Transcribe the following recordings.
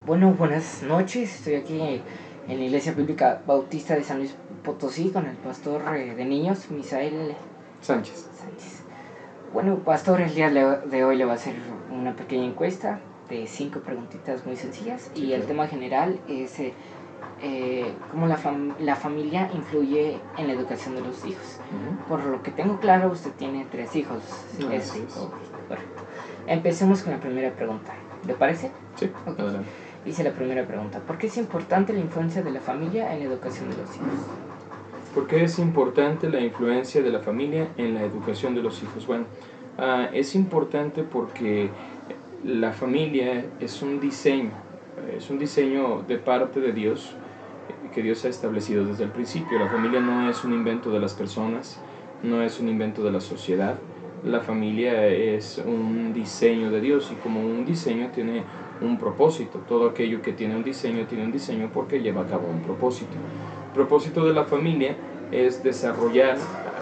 Bueno, buenas noches. Estoy aquí en la Iglesia Bíblica Bautista de San Luis Potosí con el pastor de niños, Misael Sánchez. Bueno, pastor, el día de hoy le va a hacer una pequeña encuesta de 5 preguntitas muy sencillas. Sí, y el tema general es cómo la familia influye en la educación de los hijos. Por lo que tengo claro, usted tiene 3 hijos. No, ¿Es así es. Bueno, empecemos con la primera pregunta. ¿Le parece? Sí, Okay. adelante. Hice la primera pregunta. ¿Por qué es importante la influencia de la familia en la educación de los hijos? ¿Por qué es importante la influencia de la familia en la educación de los hijos? Bueno, es importante porque la familia es un diseño de parte de Dios, que Dios ha establecido desde el principio. La familia no es un invento de las personas, no es un invento de la sociedad. La familia es un diseño de Dios, y como un diseño tiene un propósito. Todo aquello que tiene un diseño porque lleva a cabo un propósito. El propósito de la familia es desarrollar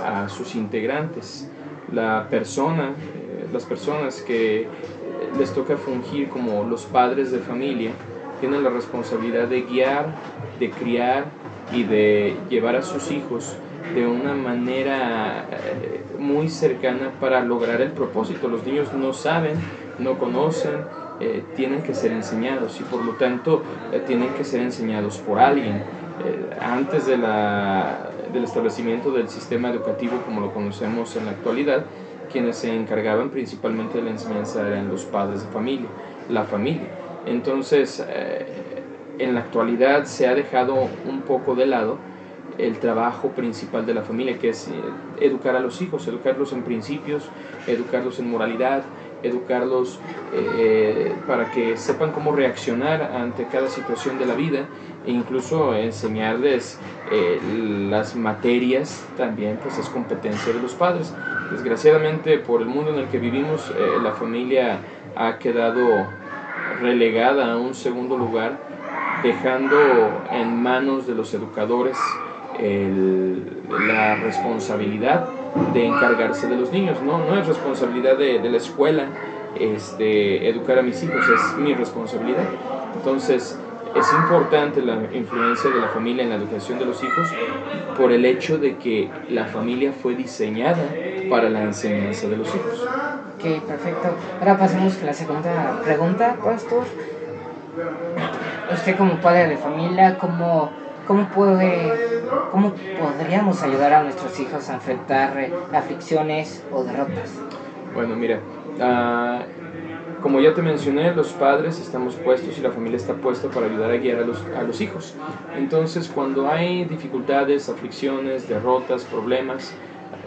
a sus integrantes. Las personas que les toca fungir como los padres de familia tienen la responsabilidad de guiar, de criar y de llevar a sus hijos de una manera muy cercana para lograr el propósito. Los niños no saben, no conocen, tienen que ser enseñados, y por lo tanto tienen que ser enseñados por alguien. Antes del establecimiento del sistema educativo como lo conocemos en la actualidad, quienes se encargaban principalmente de la enseñanza eran los padres de familia, la familia. Entonces, en la actualidad se ha dejado un poco de lado el trabajo principal de la familia, que es educar a los hijos, educarlos en principios, educarlos en moralidad, educarlos para que sepan cómo reaccionar ante cada situación de la vida, e incluso enseñarles las materias también, pues es competencia de los padres. Desgraciadamente, por el mundo en el que vivimos, la familia ha quedado relegada a un segundo lugar, dejando en manos de los educadores la responsabilidad de encargarse de los niños. No es responsabilidad de la escuela educar a mis hijos, es mi responsabilidad. Entonces, es importante la influencia de la familia en la educación de los hijos por el hecho de que la familia fue diseñada para la enseñanza de los hijos. Ok, perfecto. Ahora pasemos con la segunda pregunta, pastor. Usted como padre de familia, ¿cómo podríamos ayudar a nuestros hijos a enfrentar aflicciones o derrotas? Bueno, mira, como ya te mencioné, los padres estamos puestos y la familia está puesta para ayudar a guiar a los hijos. Entonces, cuando hay dificultades, aflicciones, derrotas, problemas,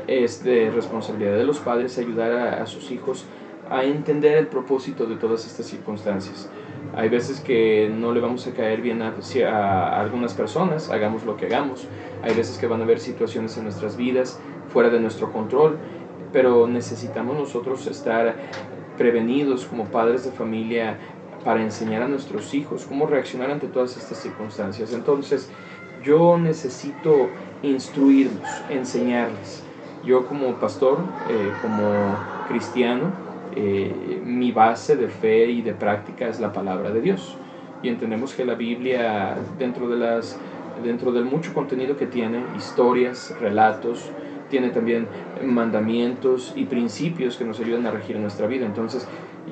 es de responsabilidad de los padres ayudar a sus hijos a entender el propósito de todas estas circunstancias. Hay veces que no le vamos a caer bien a algunas personas, hagamos lo que hagamos. Hay veces que van a haber situaciones en nuestras vidas fuera de nuestro control, pero necesitamos nosotros estar prevenidos como padres de familia para enseñar a nuestros hijos cómo reaccionar ante todas estas circunstancias. Entonces, yo necesito instruirlos, enseñarles. Yo como pastor, como cristiano, mi base de fe y de práctica es la palabra de Dios. Y entendemos que la Biblia, dentro del mucho contenido que tiene, historias, relatos, tiene también mandamientos y principios que nos ayudan a regir nuestra vida. Entonces,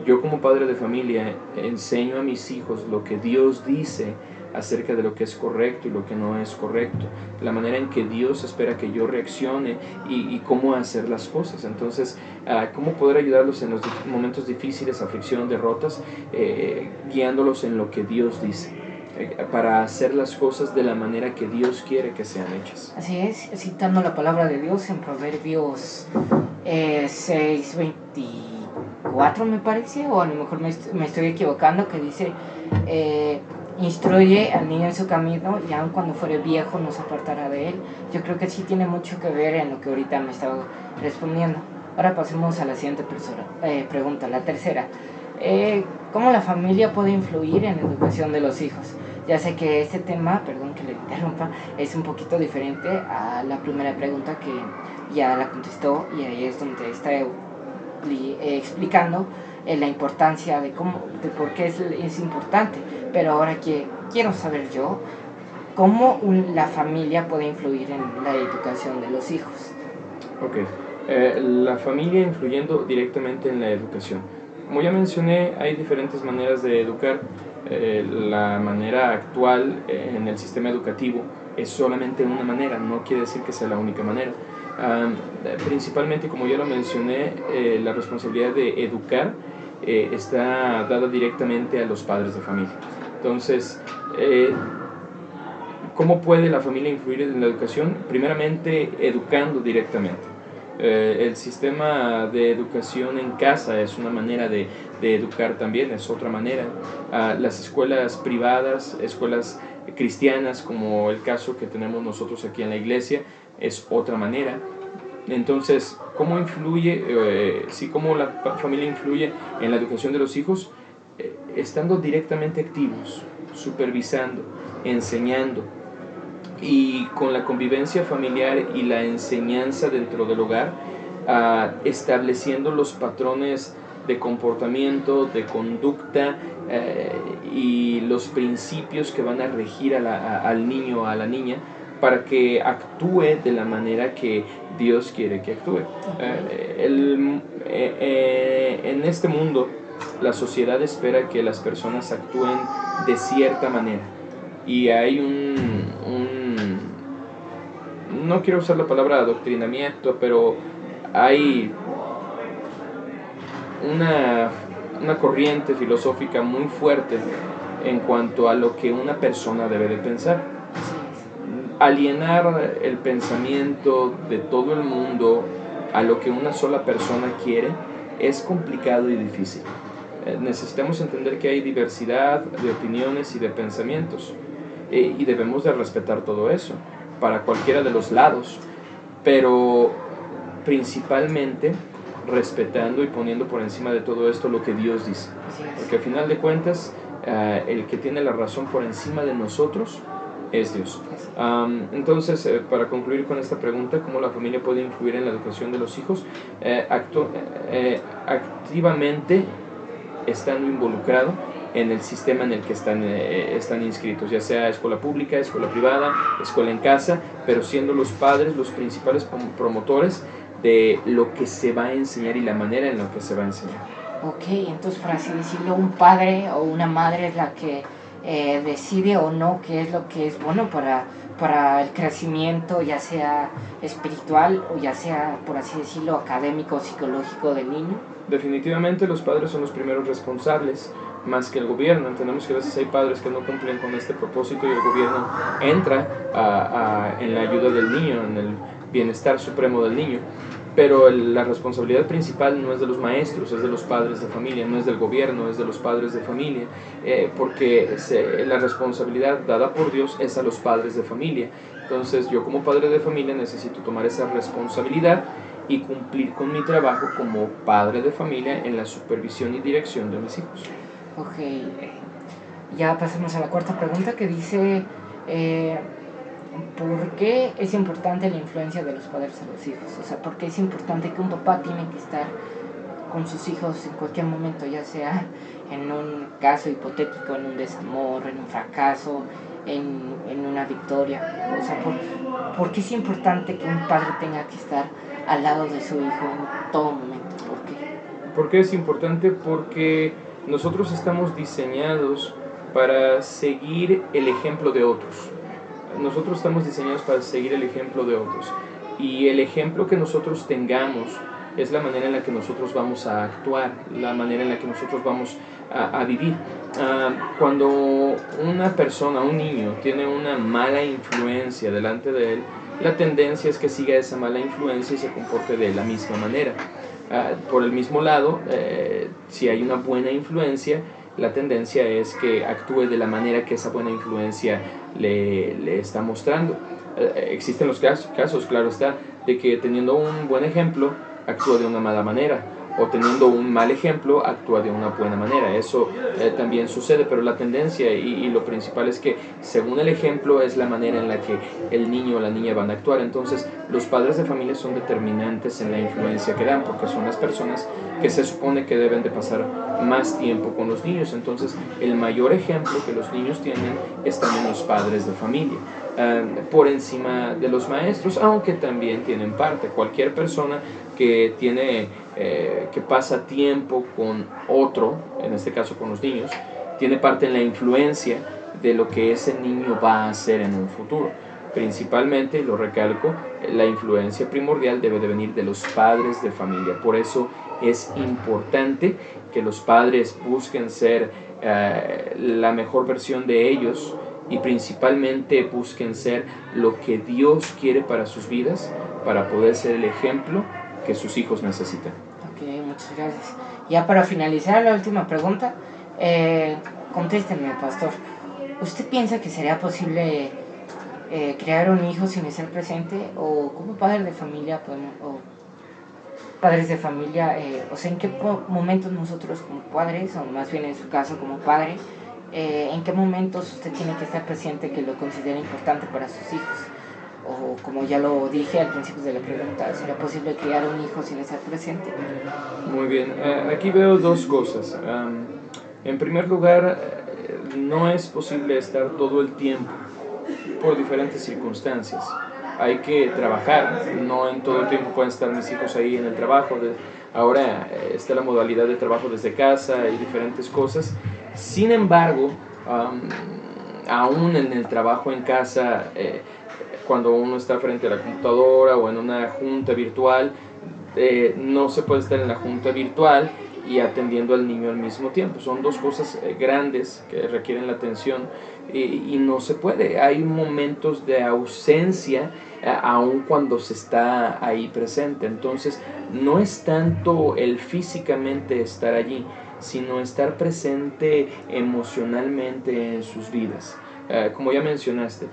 yo como padre de familia enseño a mis hijos lo que Dios dice acerca de lo que es correcto y lo que no es correcto, la manera en que Dios espera que yo reaccione y cómo hacer las cosas. Entonces, cómo poder ayudarlos en los momentos difíciles, aflicción, derrotas, guiándolos en lo que Dios dice, para hacer las cosas de la manera que Dios quiere que sean hechas. Así es, citando la palabra de Dios en Proverbios 6:24 me parece, o a lo mejor me estoy equivocando, que dice instruye al niño en su camino y aun cuando fuere viejo no se apartará de él. Yo creo que sí tiene mucho que ver en lo que ahorita me estaba respondiendo. Ahora pasemos a la siguiente pregunta, la tercera. ¿Cómo la familia puede influir en la educación de los hijos? Ya sé que este tema, perdón que le interrumpa, es un poquito diferente a la primera pregunta que ya la contestó, y ahí es donde está explicando la importancia de por qué es importante, pero ahora que quiero saber yo, ¿cómo la familia puede influir en la educación de los hijos? Ok, la familia influyendo directamente en la educación. Como ya mencioné, hay diferentes maneras de educar. La manera actual en el sistema educativo es solamente una manera, no quiere decir que sea la única manera. Principalmente, como ya lo mencioné, la responsabilidad de educar está dada directamente a los padres de familia. Entonces, ¿cómo puede la familia influir en la educación? Primeramente, educando directamente. El sistema de educación en casa es una manera de educar también, es otra manera. Las escuelas privadas, escuelas cristianas, como el caso que tenemos nosotros aquí en la iglesia, es otra manera. Entonces, ¿cómo influye, cómo la familia influye en la educación de los hijos? Estando directamente activos, supervisando, enseñando, y con la convivencia familiar y la enseñanza dentro del hogar, estableciendo los patrones de comportamiento, de conducta y los principios que van a regir al niño o a la niña para que actúe de la manera que Dios quiere que actúe. En este mundo, la sociedad espera que las personas actúen de cierta manera. Y hay no quiero usar la palabra adoctrinamiento, pero hay una corriente filosófica muy fuerte en cuanto a lo que una persona debe de pensar. Alienar el pensamiento de todo el mundo a lo que una sola persona quiere es complicado y difícil. Necesitamos entender que hay diversidad de opiniones y de pensamientos, y debemos de respetar todo eso para cualquiera de los lados, pero principalmente respetando y poniendo por encima de todo esto lo que Dios dice, porque al final de cuentas el que tiene la razón por encima de nosotros es Dios. Entonces, para concluir con esta pregunta, ¿cómo la familia puede influir en la educación de los hijos? Activamente estando involucrado en el sistema en el que están inscritos, ya sea escuela pública, escuela privada, escuela en casa, pero siendo los padres los principales promotores de lo que se va a enseñar y la manera en la que se va a enseñar. Ok, entonces, por así decirlo, un padre o una madre es la que decide o no qué es lo que es bueno para el crecimiento, ya sea espiritual o ya sea, por así decirlo, académico o psicológico del niño. Definitivamente los padres son los primeros responsables, más que el gobierno. Entendemos que a veces hay padres que no cumplen con este propósito y el gobierno entra en la ayuda del niño, en el bienestar supremo del niño. Pero la responsabilidad principal no es de los maestros, es de los padres de familia, no es del gobierno, es de los padres de familia, porque la responsabilidad dada por Dios es a los padres de familia. Entonces yo como padre de familia necesito tomar esa responsabilidad y cumplir con mi trabajo como padre de familia en la supervisión y dirección de mis hijos. Ok, ya pasamos a la cuarta pregunta que dice... ¿por qué es importante la influencia de los padres en los hijos? O sea, ¿por qué es importante que un papá tiene que estar con sus hijos en cualquier momento, ya sea en un caso hipotético, en un desamor, en un fracaso, en una victoria? O sea, ¿por qué es importante que un padre tenga que estar al lado de su hijo en todo momento? ¿Por qué? ¿Por qué es importante? Porque nosotros estamos diseñados para seguir el ejemplo de otros. Nosotros estamos diseñados para seguir el ejemplo de otros, y el ejemplo que nosotros tengamos es la manera en la que nosotros vamos a actuar, la manera en la que nosotros vamos a vivir. Cuando una persona, un niño, tiene una mala influencia delante de él, la tendencia es que siga esa mala influencia y se comporte de la misma manera. Por el mismo lado, si hay una buena influencia, la tendencia es que actúe de la manera que esa buena influencia le está mostrando. Existen los casos, claro está, de que teniendo un buen ejemplo, actúa de una mala manera, o teniendo un mal ejemplo actúa de una buena manera. Eso también sucede, pero la tendencia y lo principal es que según el ejemplo es la manera en la que el niño o la niña van a actuar. Entonces los padres de familia son determinantes en la influencia que dan, porque son las personas que se supone que deben de pasar más tiempo con los niños. Entonces el mayor ejemplo que los niños tienen están en los padres de familia, por encima de los maestros, aunque también tienen parte. Cualquier persona que tiene que pasa tiempo con otro, en este caso con los niños, tiene parte en la influencia de lo que ese niño va a hacer en un futuro. Principalmente, lo recalco, la influencia primordial debe de venir de los padres de familia. Por eso es importante que los padres busquen ser la mejor versión de ellos, y principalmente busquen ser lo que Dios quiere para sus vidas, para poder ser el ejemplo que sus hijos necesitan. Ok, muchas gracias. Ya para finalizar, la última pregunta, contéstenme, pastor. ¿Usted piensa que sería posible crear un hijo sin estar presente? ¿O como padre de familia podemos, o padres de familia, o sea, en qué momentos nosotros como padres, o más bien en su caso como padre, en qué momentos usted tiene que estar presente que lo considera importante para sus hijos? O como ya lo dije al principio de la pregunta, ¿será posible criar un hijo sin estar presente? Muy bien, aquí veo dos cosas. En primer lugar, no es posible estar todo el tiempo por diferentes circunstancias. Hay que trabajar, no en todo el tiempo pueden estar mis hijos ahí en el trabajo. Ahora está la modalidad de trabajo desde casa y diferentes cosas. Sin embargo, aún en el trabajo en casa, cuando uno está frente a la computadora o en una junta virtual, no se puede estar en la junta virtual y atendiendo al niño al mismo tiempo. Son dos cosas grandes que requieren la atención y no se puede. Hay momentos de ausencia aun cuando se está ahí presente. Entonces no es tanto el físicamente estar allí, sino estar presente emocionalmente en sus vidas. Como ya mencionaste,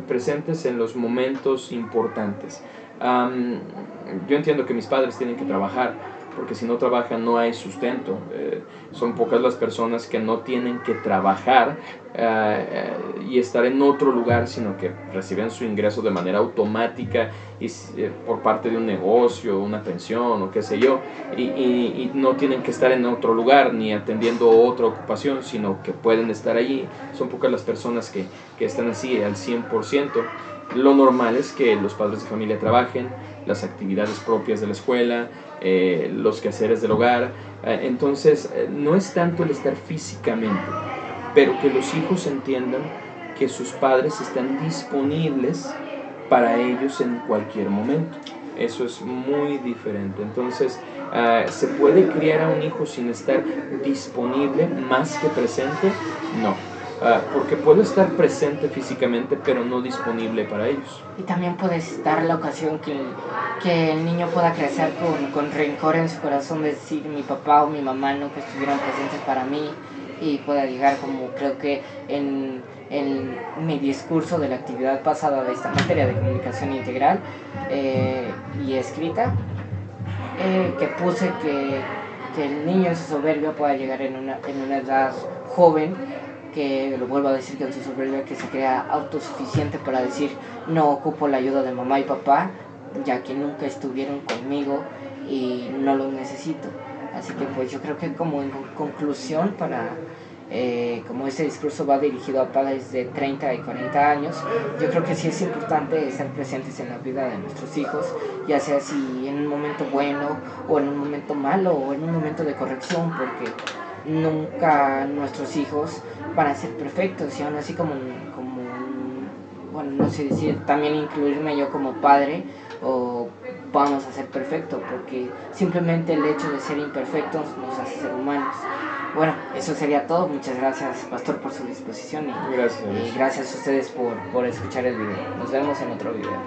presentes en los momentos importantes. Yo entiendo que mis padres tienen que trabajar, porque si no trabajan no hay sustento. Son pocas las personas que no tienen que trabajar y estar en otro lugar, sino que reciben su ingreso de manera automática y, por parte de un negocio, una pensión o qué sé yo, y no tienen que estar en otro lugar ni atendiendo otra ocupación, sino que pueden estar allí. Son pocas las personas que están así al 100%. Lo normal es que los padres de familia trabajen, las actividades propias de la escuela, los quehaceres del hogar. Entonces, no es tanto el estar físicamente, pero que los hijos entiendan que sus padres están disponibles para ellos en cualquier momento. Eso es muy diferente. Entonces, ¿se puede criar a un hijo sin estar disponible más que presente? No. Porque puedo estar presente físicamente, pero no disponible para ellos. Y también puede dar la ocasión que el niño pueda crecer con rencor en su corazón, de decir mi papá o mi mamá nunca estuvieron presentes para mí, y pueda llegar, como creo que en mi discurso de la actividad pasada de esta materia de comunicación integral y escrita, que puse que el niño en su soberbia pueda llegar en una edad joven, que lo vuelvo a decir, que en su soberbia que se crea autosuficiente para decir no ocupo la ayuda de mamá y papá, ya que nunca estuvieron conmigo y no los necesito. Así que pues yo creo que como en conclusión, como este discurso va dirigido a padres de 30 y 40 años, yo creo que sí es importante estar presentes en la vida de nuestros hijos, ya sea si en un momento bueno o en un momento malo o en un momento de corrección, porque nunca nuestros hijos van a ser perfectos, y aún así bueno, no sé decir, también incluirme yo como padre, o vamos a ser perfectos, porque simplemente el hecho de ser imperfectos nos hace ser humanos. Bueno, eso sería todo. Muchas gracias, pastor, por su disposición, y Gracias. Gracias a ustedes por escuchar el video. Nos vemos en otro video.